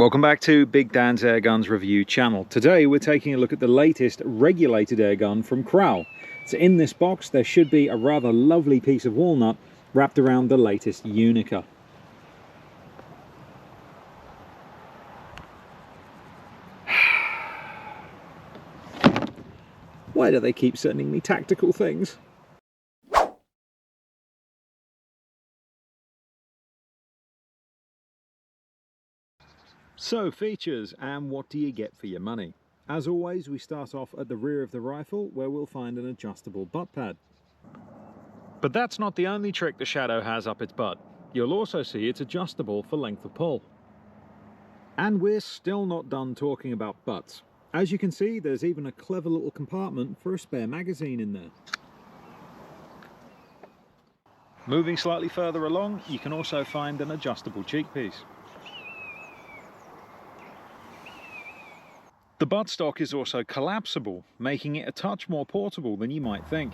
Welcome back to Big Dan's Airguns review channel. Today we're taking a look at the latest regulated airgun from Kral. So in this box there should be a rather lovely piece of walnut wrapped around the latest Unica. Why do they keep sending me tactical things? So, features, and what do you get for your money? As always, we start off at the rear of the rifle, where we'll find an adjustable butt pad. But that's not the only trick the Shadow has up its butt. You'll also see it's adjustable for length of pull. And we're still not done talking about butts. As you can see, there's even a clever little compartment for a spare magazine in there. Moving slightly further along, you can also find an adjustable cheek piece. The buttstock is also collapsible, making it a touch more portable than you might think.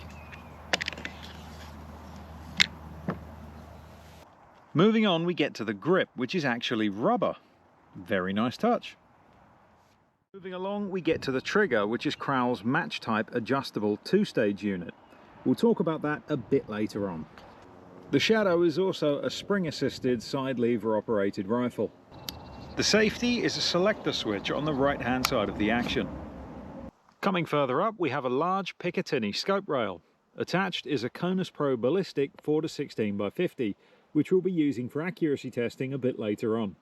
Moving on, we get to the grip, which is actually rubber. Very nice touch. Moving along, we get to the trigger, which is Kral's match-type adjustable two-stage unit. We'll talk about that a bit later on. The Shadow is also a spring-assisted side-lever-operated rifle. The safety is a selector switch on the right-hand side of the action. Coming further up, we have a large Picatinny scope rail. Attached is a Conus Pro ballistic 4-16x50, which we'll be using for accuracy testing a bit later on.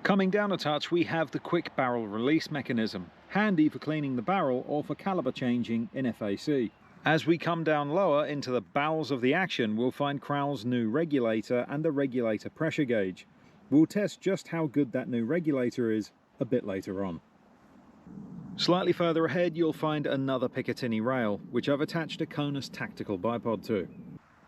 Coming down a touch, we have the quick barrel release mechanism, handy for cleaning the barrel or for caliber changing in FAC. As we come down lower into the bowels of the action, we'll find Kral's new regulator and the regulator pressure gauge. We'll test just how good that new regulator is a bit later on. Slightly further ahead, you'll find another Picatinny rail, which I've attached a Conus tactical bipod to.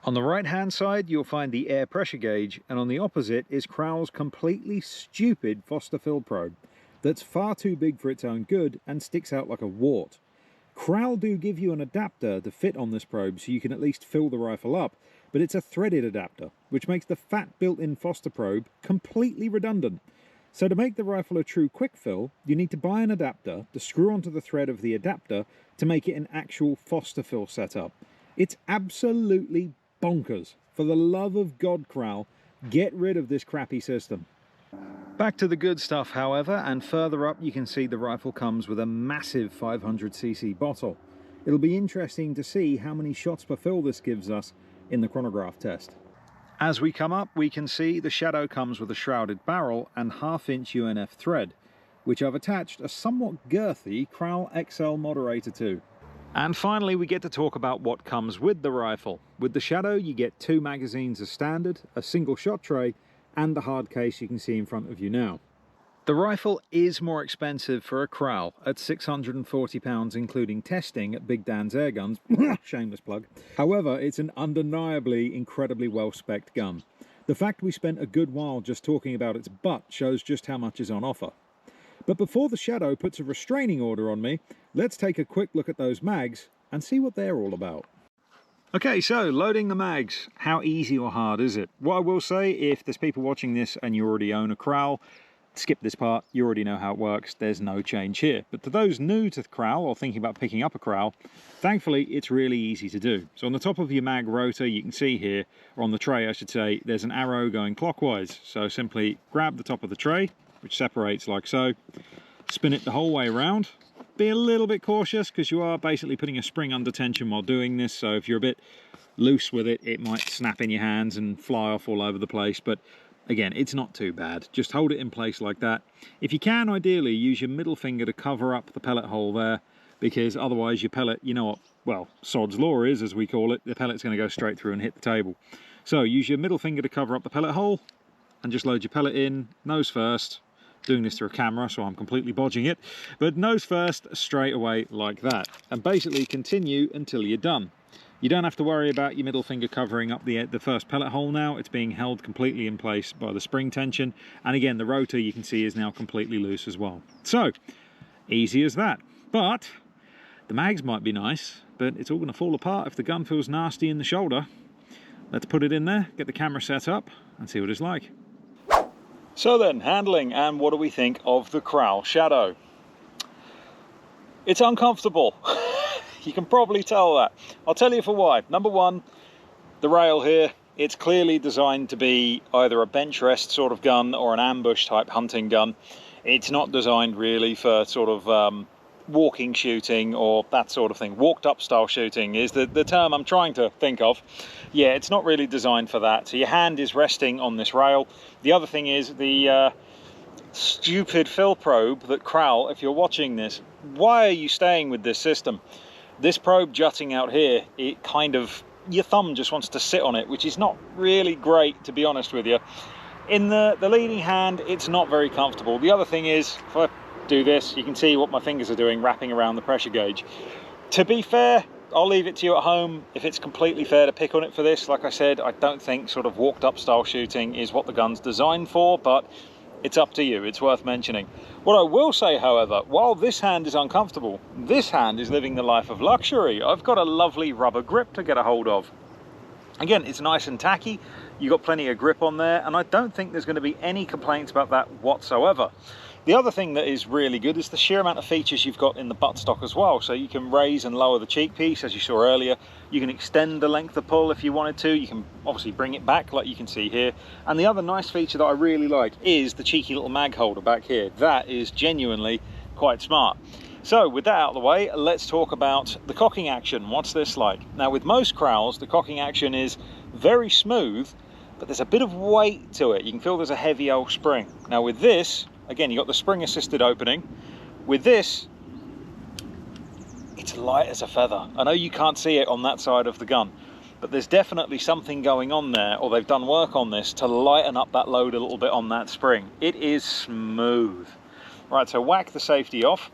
On the right-hand side, you'll find the air pressure gauge, and on the opposite is Kral's completely stupid Foster fill probe that's far too big for its own good and sticks out like a wart. Kral do give you an adapter to fit on this probe so you can at least fill the rifle up, but it's a threaded adapter, which makes the fat built-in Foster probe completely redundant. So to make the rifle a true quick fill, you need to buy an adapter to screw onto the thread of the adapter to make it an actual Foster fill setup. It's absolutely bonkers. For the love of God, Kral, get rid of this crappy system. Back to the good stuff, however, and further up you can see the rifle comes with a massive 500cc bottle. It'll be interesting to see how many shots per fill this gives us in the chronograph test. As we come up, we can see the Shadow comes with a shrouded barrel and 1/2" UNF thread, which I've attached a somewhat girthy Kral XL moderator to. And finally, we get to talk about what comes with the rifle. With the Shadow, you get 2 magazines as standard, a single shot tray, and the hard case you can see in front of you now. The rifle is more expensive for a Kral at £640 including testing at Big Dan's Airguns. Shameless plug. However, it's an undeniably incredibly well-spec'd gun. The fact we spent a good while just talking about its butt shows just how much is on offer. But before the Shadow puts a restraining order on me, let's take a quick look at those mags and see what they're all about. Okay, so loading the mags. How easy or hard is it? What I will say, if there's people watching this and you already own a Kral, skip this part, you already know how it works, there's no change here. But to those new to the Kral or thinking about picking up a Kral, thankfully it's really easy to do. So on the top of your mag rotor, you can see here, or on the tray I should say, there's an arrow going clockwise. So simply grab the top of the tray, which separates like so, spin it the whole way around. Be a little bit cautious because you are basically putting a spring under tension while doing this, so if you're a bit loose with it, it might snap in your hands and fly off all over the place, but again, it's not too bad. Just hold it in place like that. If you can, ideally, use your middle finger to cover up the pellet hole there, because otherwise your pellet, you know what, well, sod's law is, as we call it, the pellet's going to go straight through and hit the table. So use your middle finger to cover up the pellet hole, and just load your pellet in, nose first. Doing this through a camera, so I'm completely bodging it, but nose first, straight away like that. And basically continue until you're done. You don't have to worry about your middle finger covering up the first pellet hole now. It's being held completely in place by the spring tension. And again, the rotor you can see is now completely loose as well. So, easy as that. But the mags might be nice, but it's all going to fall apart if the gun feels nasty in the shoulder. Let's put it in there, get the camera set up, and see what it's like. So then, handling, and what do we think of the Kral Shadow? It's uncomfortable. You can probably tell that. I'll tell you for why. Number one, the rail here, it's clearly designed to be either a bench rest sort of gun or an ambush type hunting gun. It's not designed really for sort of walking shooting or that sort of thing. Walked up style shooting is the term I'm trying to think of. Yeah, it's not really designed for that. So your hand is resting on this rail. The other thing is the stupid fill probe that Kral, if you're watching this, why are you staying with this system? This probe jutting out here, it kind of, your thumb just wants to sit on it, which is not really great, to be honest with you. In the leading hand, it's not very comfortable. The other thing is, if I do this, you can see what my fingers are doing, wrapping around the pressure gauge. To be fair, I'll leave it to you at home if it's completely fair to pick on it for this. Like I said, I don't think sort of walked up style shooting is what the gun's designed for, but it's up to you. It's worth mentioning. What I will say, however, while this hand is uncomfortable, this hand is living the life of luxury. I've got a lovely rubber grip to get a hold of. Again, it's nice and tacky. You've got plenty of grip on there, and I don't think there's going to be any complaints about that whatsoever. The other thing that is really good is the sheer amount of features you've got in the buttstock as well. So you can raise and lower the cheek piece, as you saw earlier. You can extend the length of pull if you wanted to. You can obviously bring it back like you can see here. And the other nice feature that I really like is the cheeky little mag holder back here. That is genuinely quite smart. So with that out of the way, let's talk about the cocking action. What's this like? Now with most Krals, the cocking action is very smooth, but there's a bit of weight to it. You can feel there's a heavy old spring. Now with this, again, you've got the spring assisted opening. With this, it's light as a feather. I know you can't see it on that side of the gun, but there's definitely something going on there, or they've done work on this to lighten up that load a little bit on that spring. It is smooth. Right, so whack the safety off.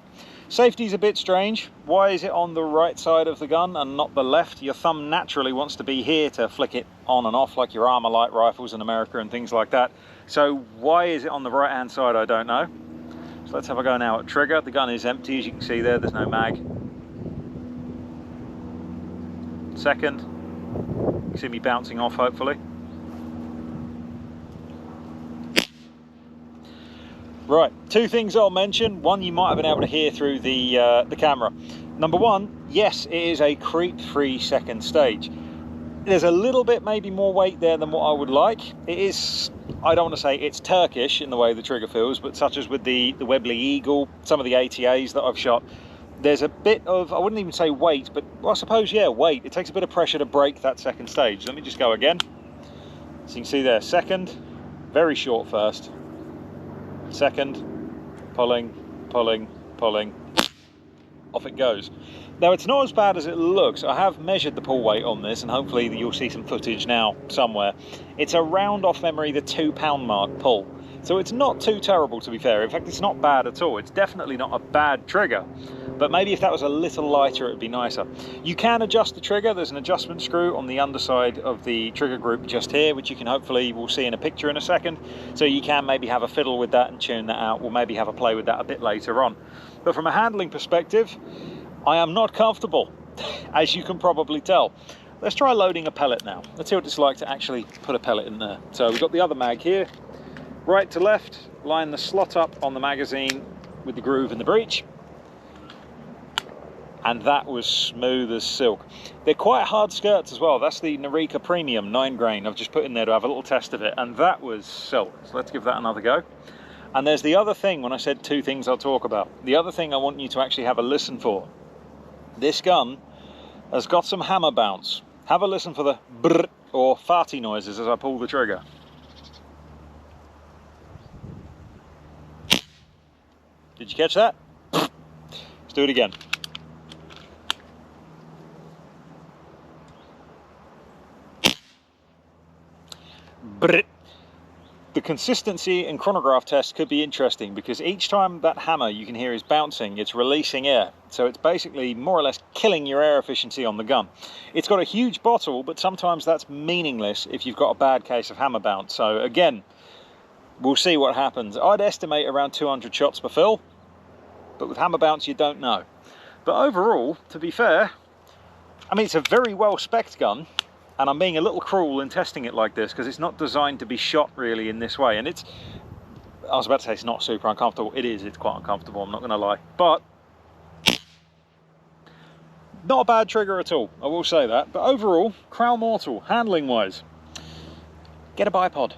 Safety's a bit strange. Why is it on the right side of the gun and not the left? Your thumb naturally wants to be here to flick it on and off like your Armor Light rifles in America and things like that. So why is it on the right hand side? I don't know. So let's have a go now at trigger. The gun is empty, as you can see there. There's no mag. Second. You can see me bouncing off, hopefully. Right, two things I'll mention. One, you might have been able to hear through the camera. Number one, yes, it is a creep-free second stage. There's a little bit maybe more weight there than what I would like. It is, I don't want to say it's Turkish in the way the trigger feels, but such as with the Webley Eagle, some of the ATAs that I've shot, there's a bit of, I wouldn't even say weight, but well, I suppose, yeah, weight. It takes a bit of pressure to break that second stage. Let me just go again. So you can see there, second, very short first. Second, pulling, pulling, pulling, off it goes. Now it's not as bad as it looks. I have measured the pull weight on this, and hopefully you'll see some footage now somewhere. It's around, off memory, the 2 pound mark pull. So it's not too terrible, to be fair. In fact, it's not bad at all. It's definitely not a bad trigger. But maybe if that was a little lighter, it'd be nicer. You can adjust the trigger. There's an adjustment screw on the underside of the trigger group just here, which you can hopefully, we'll see in a picture in a second. So you can maybe have a fiddle with that and tune that out. We'll maybe have a play with that a bit later on. But from a handling perspective, I am not comfortable, as you can probably tell. Let's try loading a pellet now. Let's see what it's like to actually put a pellet in there. So we've got the other mag here. Right to left, line the slot up on the magazine with the groove in the breech. And that was smooth as silk. They're quite hard skirts as well. That's the Narika Premium 9 grain I've just put in there to have a little test of it, and that was silk. So let's give that another go. And there's the other thing, when I said two things I'll talk about. The other thing I want you to actually have a listen for. This gun has got some hammer bounce. Have a listen for the brrr or farty noises as I pull the trigger. Did you catch that? Let's do it again. Brrr. The consistency and chronograph test could be interesting because each time that hammer you can hear is bouncing, it's releasing air. So it's basically more or less killing your air efficiency on the gun. It's got a huge bottle, but sometimes that's meaningless if you've got a bad case of hammer bounce. So again, we'll see what happens. I'd estimate around 200 shots per fill, but with hammer bounce you don't know. But overall, to be fair, I mean, it's a very well spec'd gun. And I'm being a little cruel in testing it like this because it's not designed to be shot really in this way. And it's I was about to say it's not super uncomfortable. It is, it's quite uncomfortable, I'm not going to lie. But not a bad trigger at all, I will say that. But overall, Kral Mortal, handling wise, get a bipod.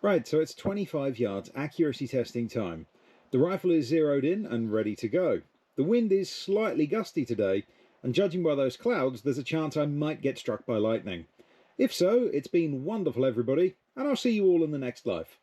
Right, so it's 25 yards accuracy testing time. The rifle is zeroed in and ready to go. The wind is slightly gusty today, and judging by those clouds, there's a chance I might get struck by lightning. If so, it's been wonderful, everybody, and I'll see you all in the next life.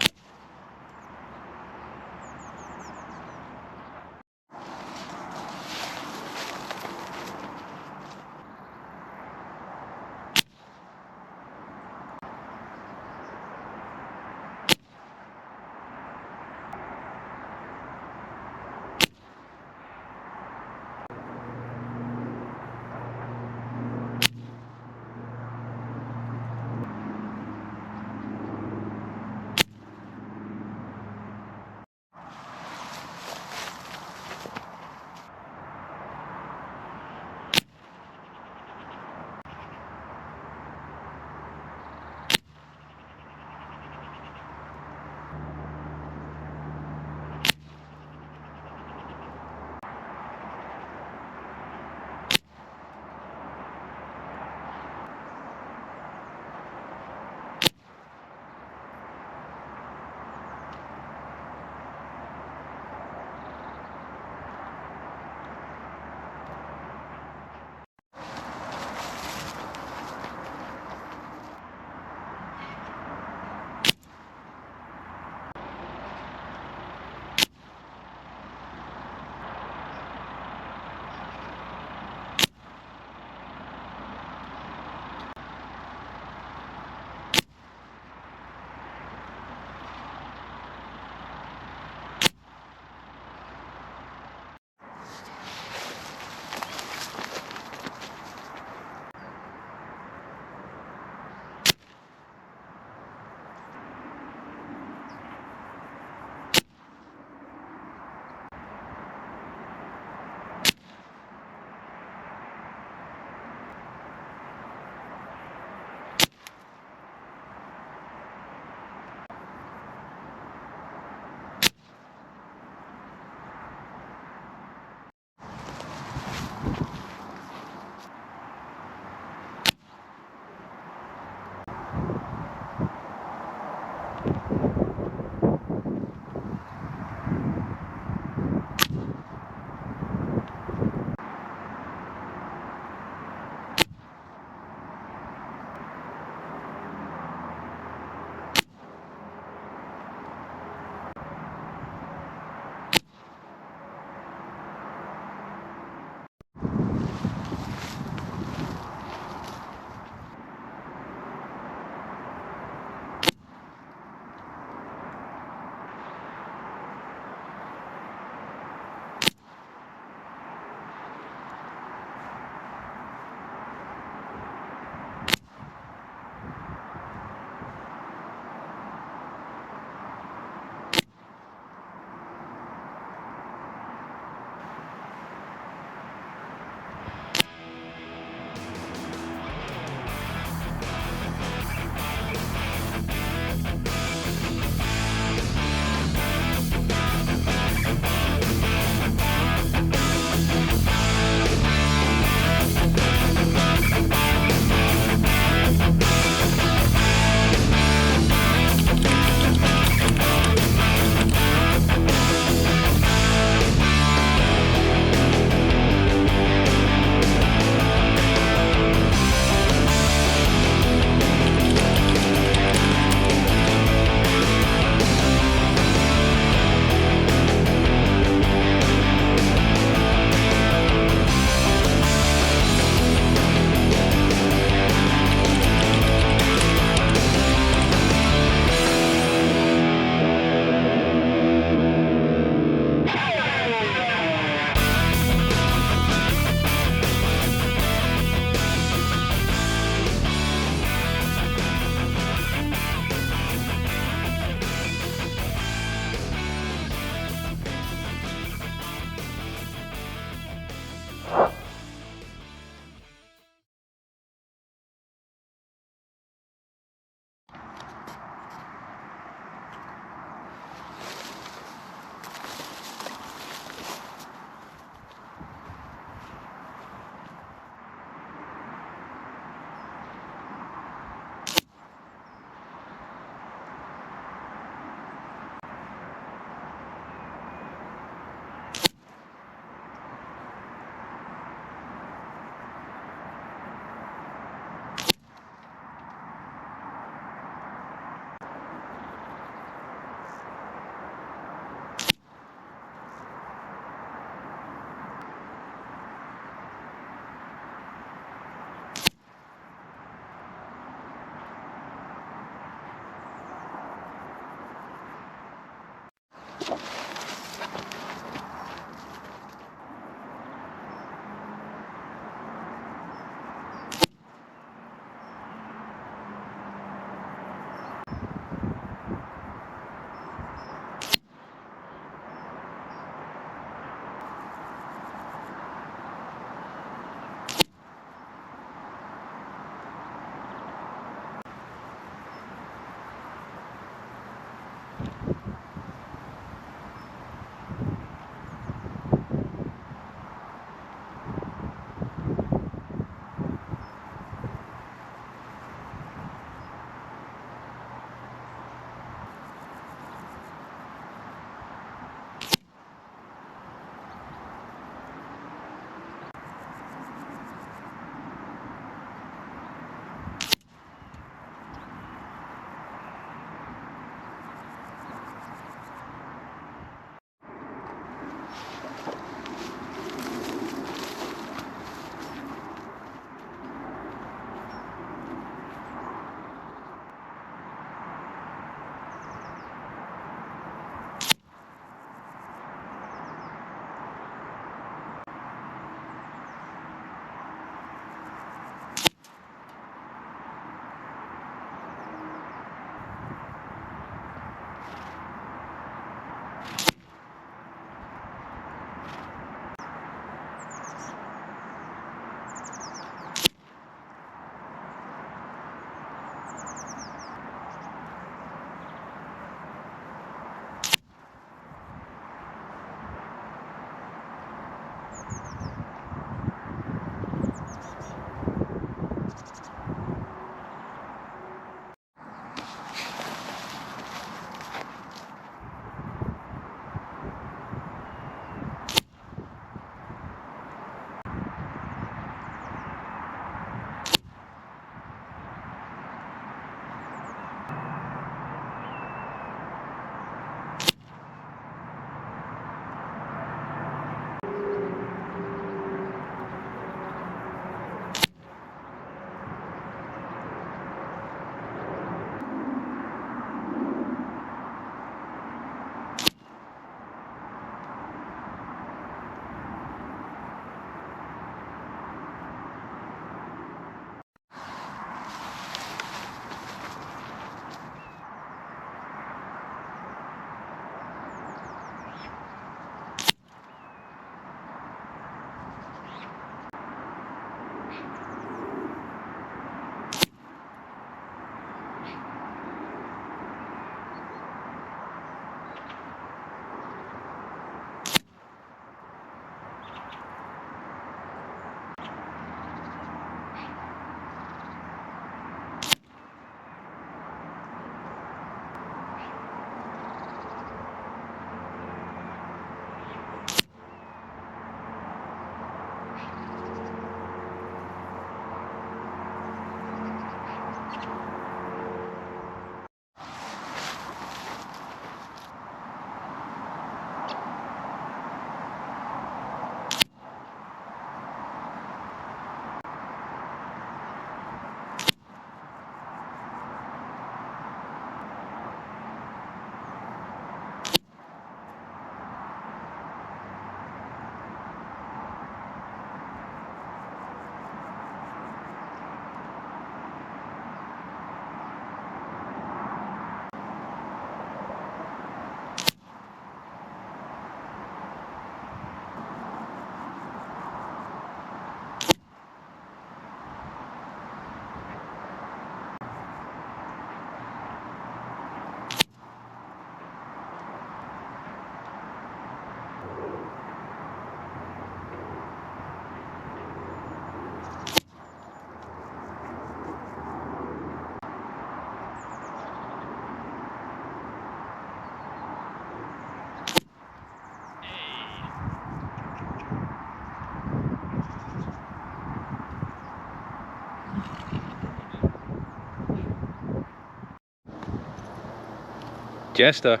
Jester.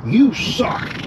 You suck!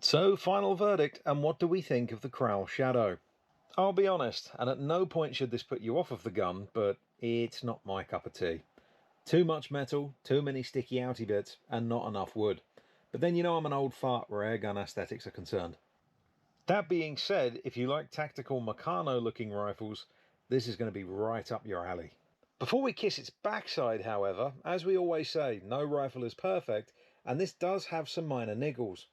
So, final verdict, and what do we think of the Kral Shadow? I'll be honest, and at no point should this put you off of the gun, but it's not my cup of tea. Too much metal, too many sticky outy bits, and not enough wood. But then you know I'm an old fart where airgun aesthetics are concerned. That being said, if you like tactical Meccano looking rifles, this is going to be right up your alley. Before we kiss its backside, however, as we always say, no rifle is perfect, and this does have some minor niggles.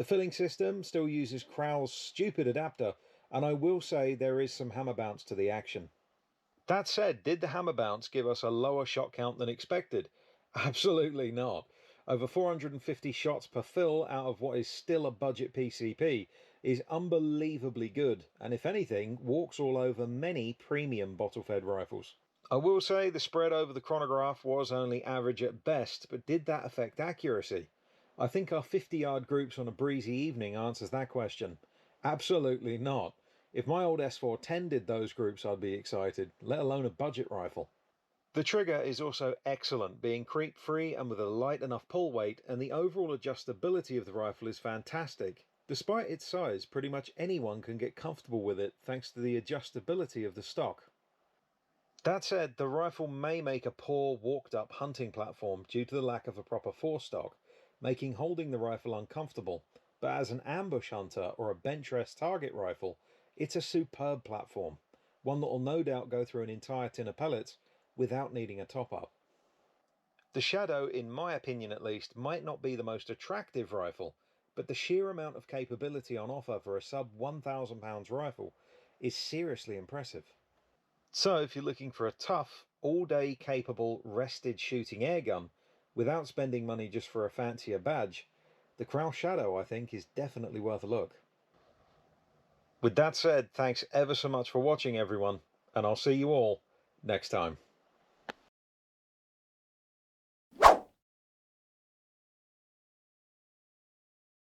The filling system still uses Kral's stupid adapter, and I will say there is some hammer bounce to the action. That said, did the hammer bounce give us a lower shot count than expected? Absolutely not. Over 450 shots per fill out of what is still a budget PCP is unbelievably good, and if anything, walks all over many premium bottle-fed rifles. I will say the spread over the chronograph was only average at best, but did that affect accuracy? I think our 50-yard groups on a breezy evening answers that question. Absolutely not. If my old S410 did those groups, I'd be excited, let alone a budget rifle. The trigger is also excellent, being creep-free and with a light enough pull weight, and the overall adjustability of the rifle is fantastic. Despite its size, pretty much anyone can get comfortable with it thanks to the adjustability of the stock. That said, the rifle may make a poor walked-up hunting platform due to the lack of a proper forestock, making holding the rifle uncomfortable, but as an ambush hunter or a bench rest target rifle, it's a superb platform, one that will no doubt go through an entire tin of pellets without needing a top-up. The Shadow, in my opinion at least, might not be the most attractive rifle, but the sheer amount of capability on offer for a sub £1,000 rifle is seriously impressive. So if you're looking for a tough, all-day capable, rested shooting airgun, without spending money just for a fancier badge, the Kral Shadow, I think, is definitely worth a look. With that said, thanks ever so much for watching, everyone, and I'll see you all next time.